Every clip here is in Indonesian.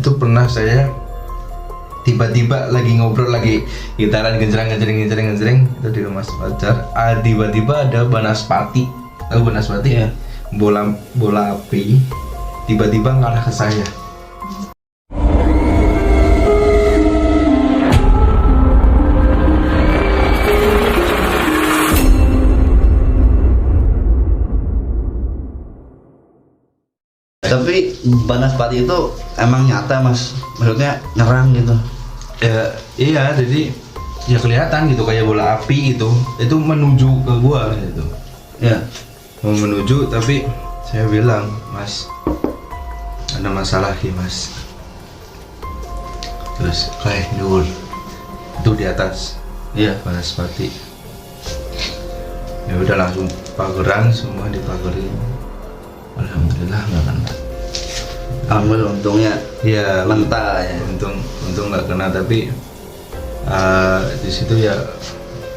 itu pernah saya tiba-tiba lagi ngobrol, lagi gitaran genjreng itu di rumah pacar. Tiba-tiba ada banaspati, tahu banaspati ya? Bola api tiba-tiba ngarah ke saya. Tapi banaspati itu emang nyata mas, maksudnya nyerang gitu? Ya iya, jadi ya kelihatan gitu kayak bola api gitu, itu menuju ke gua gitu. Ya. Mau menuju, tapi saya bilang, mas ada masalah ya mas. Terus kayak dulu itu di atas, Iya. banaspati. Ya udah langsung pageran, semua dipagerin. Alhamdulillah nggak kena. Alhamdulillah untungnya Ya mentah ya. untung nggak kena, tapi di situ ya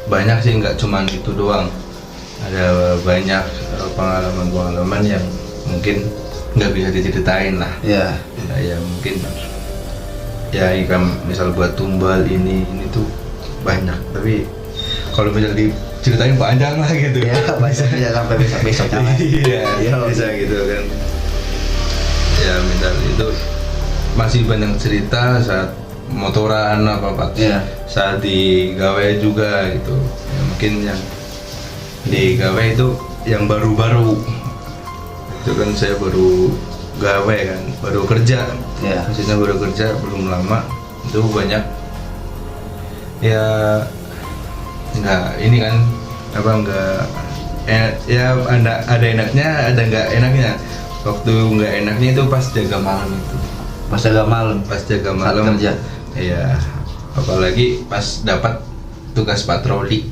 banyak sih, nggak cuma itu doang. Ada banyak pengalaman yang mungkin nggak bisa diceritain lah. Iya. Ya mungkin ya ikan misal buat tumbal ini tuh banyak, tapi kalau misal diceritain panjang lah gitu. Ya bisa sampai besok kan. Iya bisa gitu kan. Ya misal itu masih banyak cerita saat motoran apa Iya. saat di gawe juga gitu ya, mungkin yang di gawe itu yang baru-baru itu kan, saya baru gawe kan, baru kerja Iya. maksudnya baru kerja belum lama, itu banyak ya nggak ini kan apa nggak ya ada enaknya ada nggak enaknya. Waktu nggak enaknya itu pas jaga malam itu, Pas agak malam. pas jaga Saat malam kerja. iya, apalagi pas dapat tugas patroli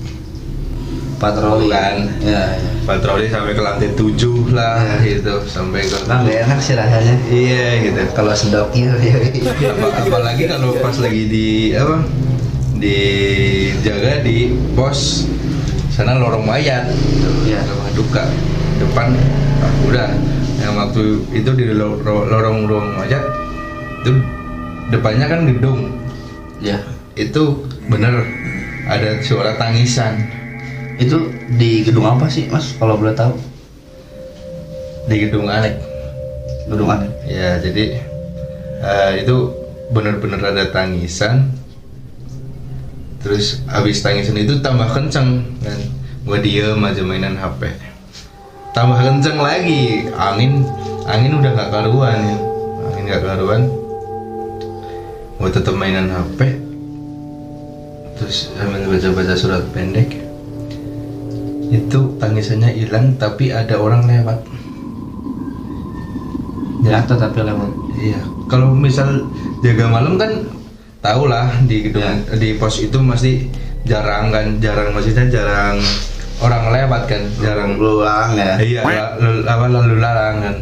Patroli kan. Ya, ya. Patroli sampai ke lantai 7 lah gitu, sampai ke Nah, nggak enak sih rasanya iya gitu. kalau sedokil ya. Apalagi kalau pas lagi di apa, dijaga di pos sana lorong mayat, Iya. rumah duka depan. Udah yang waktu itu di lorong mayat itu depannya kan gedung, Ya. itu bener ada suara tangisan Itu di gedung apa sih mas kalau boleh tahu? di gedung Alek. Gedung apa? Ya jadi itu bener-bener ada tangisan. Terus habis tangisan itu tambah kenceng kan, gua diem aja mainan HP. Tambah kenceng lagi, angin udah nggak karuan ya, angin nggak karuan. Gua tetap mainan HP. Terus sambil baca surat pendek. Itu tangisannya hilang, tapi ada orang lewat. Nyata tapi lewat. Iya, kalau misal jaga malam kan tau lah di gedung di pos itu masih jarang maksudnya jarang orang lewat kan, jarang Luang ya. iya lalu lalang kan.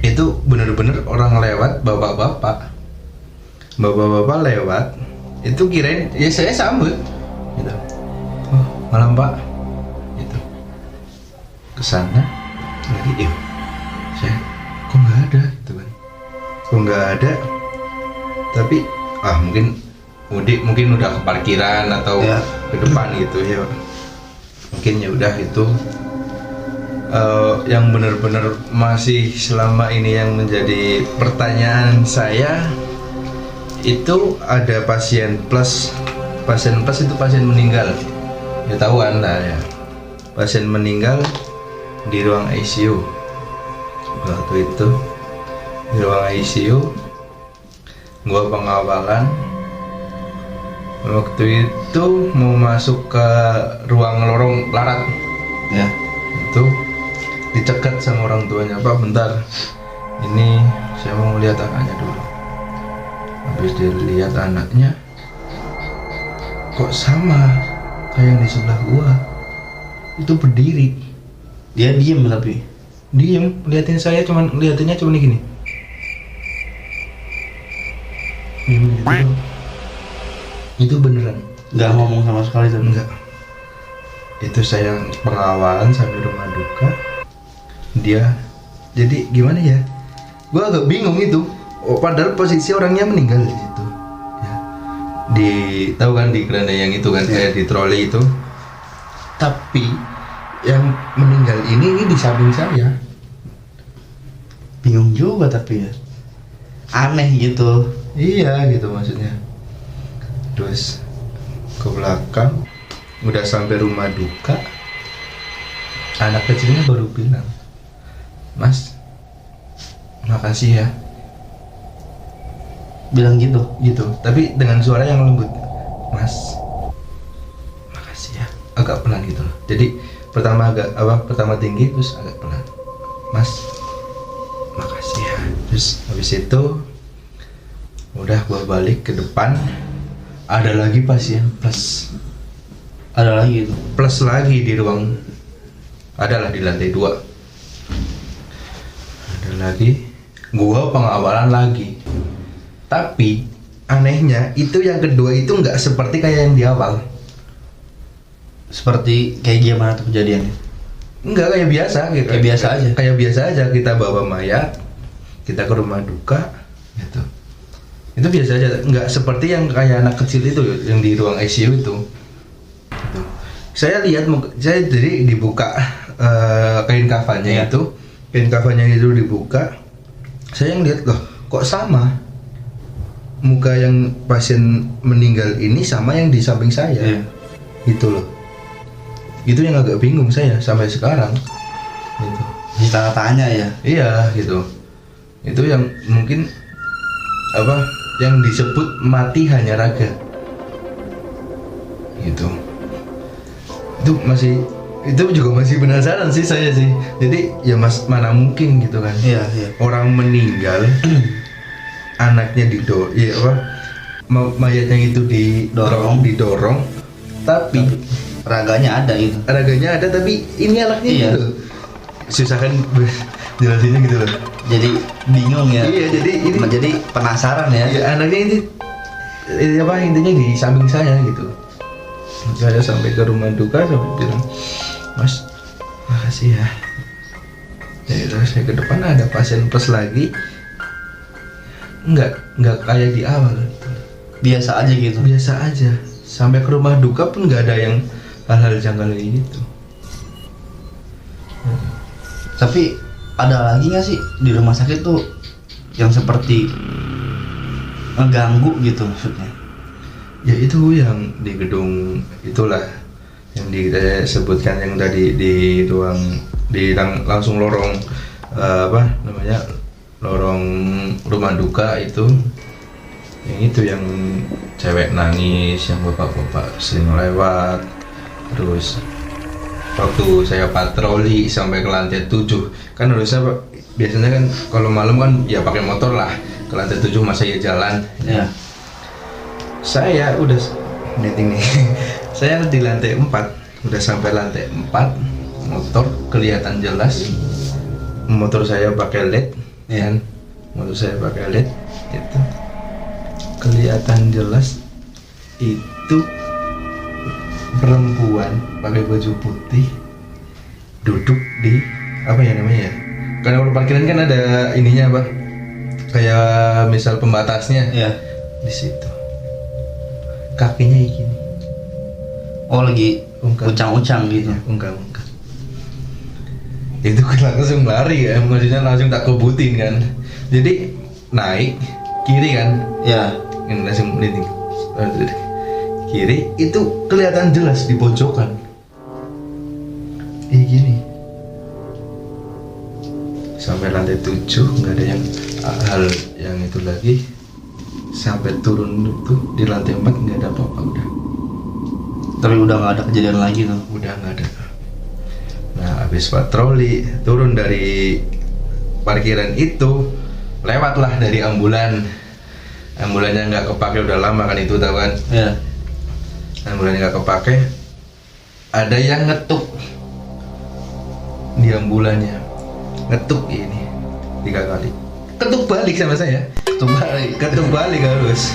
Itu bener-bener orang lewat, bapak-bapak lewat, itu kirain ya saya sambut gitu. Oh malam pak gitu, kesana lagi saya kok nggak ada gitu kan, kok nggak ada, tapi mungkin udah ke parkiran atau ke depan gitu ya, mungkin ya udah itu. Yang benar-benar masih selama ini yang menjadi pertanyaan saya itu ada pasien plus itu pasien meninggal ya, tahuan lah ya, pasien meninggal di ruang ICU. Waktu itu di ruang ICU gua pengawalan, waktu itu mau masuk ke ruang lorong larat Ya. itu dicegat sama orang tuanya, Pak bentar ini saya mau lihat anaknya dulu. Habis dilihat anaknya kok sama kayak yang di sebelah gua, itu berdiri. Dia diem tapi. Diem, liatin saya, liatinnya cuman gini. Diem gitu doang. Itu beneran. Nggak ngomong sama sekali tuh. Enggak. Itu saya pengawalan sampai rumah duka. Dia, jadi gimana ya? Gua agak bingung itu. padahal posisi orangnya meninggal di situ. Ya. Tahu kan di keranda yang itu kan, kayak di troli itu. Tapi yang meninggal ini di samping saya. Bingung juga tapi ya. Aneh gitu. Iya gitu maksudnya. Terus ke belakang, udah sampai rumah duka. Anak kecilnya baru bilang, "Mas, makasih ya." Bilang gitu. Gitu, tapi dengan suara yang lembut. "Mas, makasih ya." Agak pelan gitu loh. Jadi pertama tinggi terus agak pelan. "Mas, makasih ya." Terus habis itu udah gua balik ke depan, ada lagi pasien Ada lagi itu. plus lagi di ruang, adalah di lantai 2 ada lagi, gua pengawalan lagi. Tapi anehnya itu yang kedua itu nggak seperti kayak yang di awal. Seperti kayak gimana tuh kejadiannya? Enggak, kayak biasa gitu. Kayak biasa aja. Kayak biasa aja, kita bawa mayat, kita ke rumah duka gitu. Itu biasa aja, nggak seperti yang kayak anak kecil itu yang di ruang ICU itu. Gitu. Saya lihat, saya jadi dibuka kain kafannya Iya. itu, kain kafannya itu dibuka. Saya ngeliat loh, kok sama muka yang pasien meninggal ini sama yang di samping saya. Iya. Gitu loh. Itu yang agak bingung saya sampai sekarang. Gitu. Tanda tanya ya. Iya gitu. Itu yang mungkin yang disebut mati hanya raga. Gitu. Itu juga masih penasaran sih saya sih. Jadi ya mas, mana mungkin gitu kan. Iya. Orang meninggal anaknya mayatnya itu didorong, tapi Raganya ada itu. raganya ada, tapi ini anaknya Iya. gitu. Susah kan jelasinnya gitu loh. Jadi bingung ya. Iya, jadi penasaran ya. ya anaknya ini intinya di samping saya gitu. Saya sampai ke rumah duka sampai bilang, "Mas, makasih ya." Jadi terus saya ke depan ada pasien plus lagi. Nggak kayak di awal gitu. Biasa aja gitu. Biasa aja. Sampai ke rumah duka pun nggak ada yang hal-hal janggal kayak gitu. Tapi ada lagi nggak sih di rumah sakit tuh yang seperti ngeganggu gitu maksudnya? Ya itu yang di gedung itulah yang disebutkan yang tadi di ruang langsung lorong lorong rumah duka itu. Yang itu yang cewek nangis, yang bapak-bapak sering lewat. Terus waktu saya patroli sampai ke lantai 7 kan harusnya biasanya kan kalau malam kan ya pakai motor lah ke lantai 7, masa ya jalan. Ya. Saya udah netting nih. Saya di lantai 4, udah sampai lantai 4, motor kelihatan jelas. Motor saya pakai LED, ya. Motor saya pakai LED itu kelihatan jelas itu perempuan pakai baju putih duduk di karena kalau parkiran kan ada ininya kayak misal pembatasnya. Iya. Di situ kakinya gini. Oh lagi ucang-ucang gitu. Enggak. Itu kan langsung lari ya, maksudnya langsung tak kebutin kan. Jadi naik kiri kan, Ya. yang langsung meliting kiri itu kelihatan jelas di pojokan. Gini. Sampai lantai 7 nggak ada yang hal yang itu lagi. Sampai turun itu di lantai 4 nggak ada apa-apa udah. Tapi udah nggak ada kejadian lagi tuh. Udah nggak ada. Nah habis patroli turun dari parkiran itu, lewatlah dari ambulannya nggak kepake udah lama kan itu, tahu kan? Ya. Ambulannya nggak kepake, ada yang ngetuk di ambulannya, ngetuk ini 3 kali, ketuk balik sama saya, ketuk balik harus,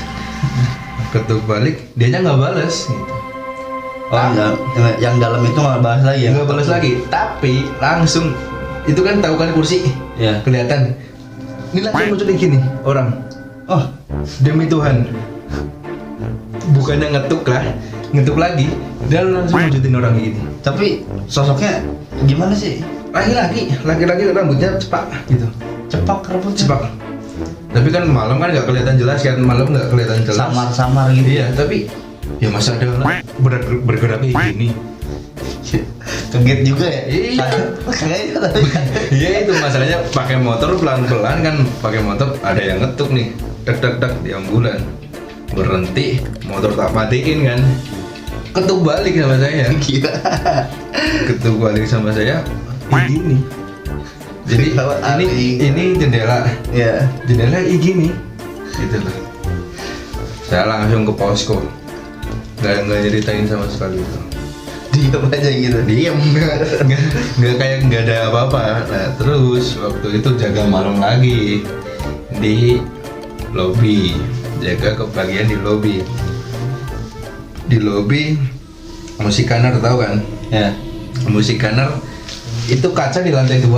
ketuk balik, dianya nggak balas gitu. Oh, yang dalam itu nggak bahas lagi ya? Nggak balas lagi, tapi langsung itu kan tahu kan kursi, Ya. kelihatan. Ini langsung muncul gini orang Oh, Demi Tuhan. Bukannya ngetuk lagi, dia langsung wujudin orang ini. tapi sosoknya gimana sih? Laki-laki rambutnya cepak gitu. Cepak rambutnya. Cepak. Tapi kan malam kan nggak kelihatan jelas kan, malam nggak kelihatan jelas. Samar-samar gitu. Iya, tapi ya masa ada orang bergerak kayak gini. Kaget juga ya? Iya. Kagak tapi. Iya itu masalahnya pakai motor pelan-pelan kan, pakai motor ada yang ngetuk nih, dak di ambulan, berhenti, motor tak matiin kan, ketuk balik sama saya, Gila. ketuk balik sama saya, gini. Jadi Lewat ini jendela, Ya. jendela gini, gitu loh. Saya langsung ke posko, nggak nyeritain sama sekali itu. Diam aja gitu. Diam, nggak kayak nggak ada apa-apa. Nah terus waktu itu jaga malam lagi di lobi, jaga kebagian di lobi. Di lobi musik kanar tahu kan? Ya. Musik kanar itu kaca di lantai 2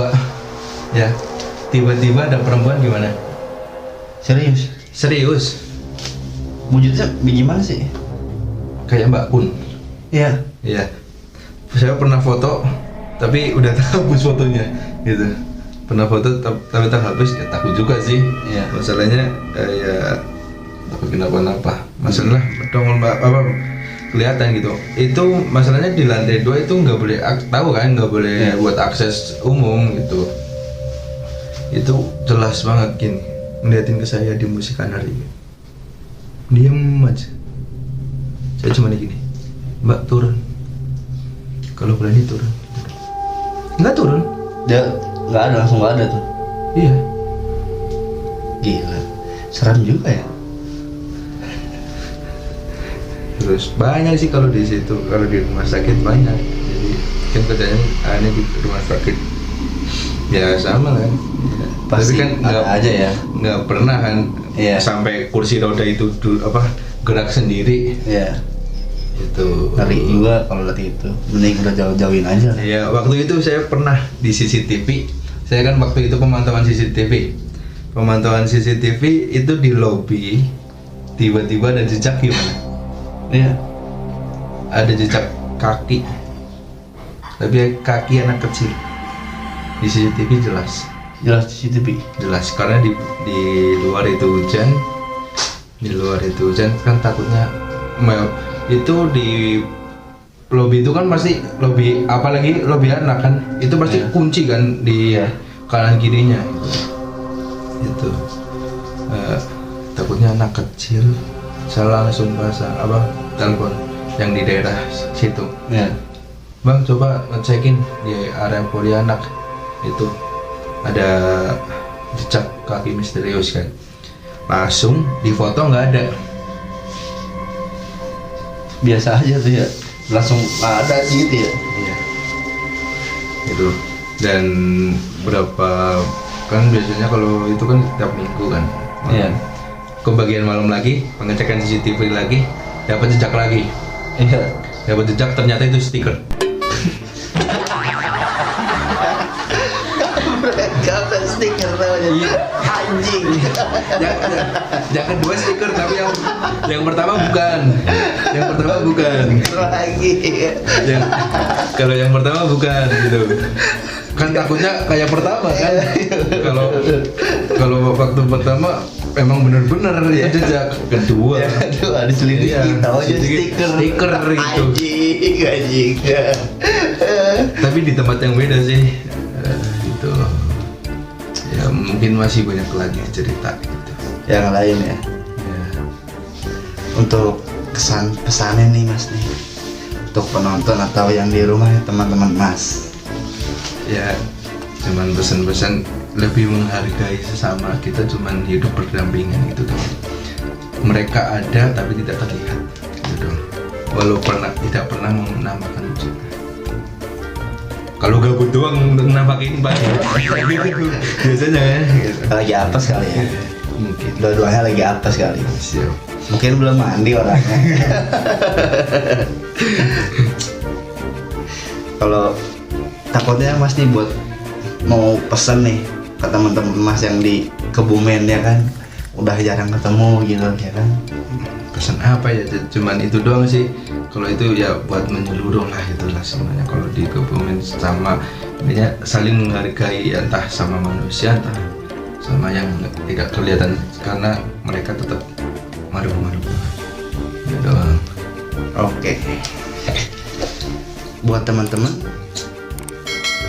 ya. Tiba-tiba ada perempuan gimana? Serius. Serius, Wujudnya gimana sih? kayak Mbak Kun. Iya. Iya. Saya pernah foto tapi udah terhapus fotonya gitu. Pernah foto tapi terhapus ya takut juga sih. Iya. Masalahnya ya takut kenapa-napa. Masalah dong apa kelihatan gitu. Itu masalahnya di lantai 2 itu nggak boleh tahu kan, nggak boleh buat akses umum gitu. Itu jelas banget gini ngeliatin ke saya di musik kanar ini. Diam aja. Saya cuma gini, Mbak turun. Kalau berani turun. Nggak turun. Dia nggak ada, langsung nggak ada tuh. Iya. Gila. Seram juga ya. Terus banyak sih kalau di situ, kalau di rumah sakit banyak. Jadi kan katanya aneh di rumah sakit. Ya sama kan. Pasti Tapi kan ada aja ya. nggak pernah kan Iya. sampai kursi roda itu gerak sendiri. Iya. Itu Ngeri juga kalau lihat itu. Mending udah jauh-jauhin aja. Ya waktu itu saya pernah di CCTV. Saya kan waktu itu pemantauan CCTV. Pemantauan CCTV itu di lobi. Tiba-tiba ada jejak gimana? Iya. Ada jejak kaki. Tapi kaki anak kecil. Di CCTV jelas. Jelas di CCTV. Jelas karena di luar itu hujan. Di luar itu hujan kan takutnya itu di lobi itu kan pasti lobi, apalagi lobi anak kan itu pasti Iya. kunci kan di Iya. kanan kirinya itu takutnya anak kecil. Saya langsung telepon yang di daerah situ, Iya. Bang coba ngecekin di area poli anak itu ada jejak kaki misterius kan. Langsung difoto nggak ada. Biasa aja tuh ya. Langsung nggak ada sih gitu ya. Iya. Itu. Dan berapa kan biasanya kalau itu kan tiap minggu kan. Iya. Kebagian malam lagi, pengecekan CCTV lagi, dapat jejak lagi. Iya. Dapat jejak ternyata itu stiker. Gak stiker namanya. Iya. Anjing. Jangan dua stiker tapi yang pertama bukan. Yang pertama bukan. Lagi. Kalau yang pertama bukan gitu. Kan takutnya kayak pertama kan. Kalau waktu pertama emang bener-bener itu jejak. Kedua. Aduh, ada selidiki. Iya, Tahu aja sedikit stiker. stiker gitu. Anjing. Tapi di tempat yang beda sih. Gitu. Ya mungkin masih banyak lagi cerita gitu. Yang lain ya. Ya. Untuk kesan pesannya nih Mas nih. Untuk penonton atau yang di rumah ya, teman-teman Mas. Ya cuman pesan-pesan lebih menghargai sesama, kita cuman hidup berdampingan gitu doang. Mereka ada tapi tidak terlihat gitu doang. Walau tidak pernah menambahkan wujud. Kalau gabut doang nampakin Pak biasanya ya gitu. Lagi apes kali ya. Mungkin Dua-duanya lagi apes kali. siap. Mungkin belum mandi orangnya. Kalau takutnya Mas nih buat mau pesen nih ke teman-teman Mas yang di Kebumen ya kan, udah jarang ketemu gitu ya kan. Pesan apa ya, cuman itu doang sih. Kalau itu ya buat menyeluruh lah, itulah semuanya. Kalau di Kebumen sama intinya saling menghargai, entah sama manusia entah sama yang tidak kelihatan, karena mereka tetap makhluk ya doang. Oke. Buat teman-teman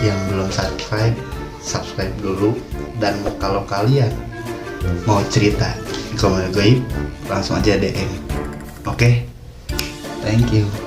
yang belum subscribe dulu. Dan kalau kalian mau cerita di Komunitas Goib, langsung aja DM. Oke? Thank you.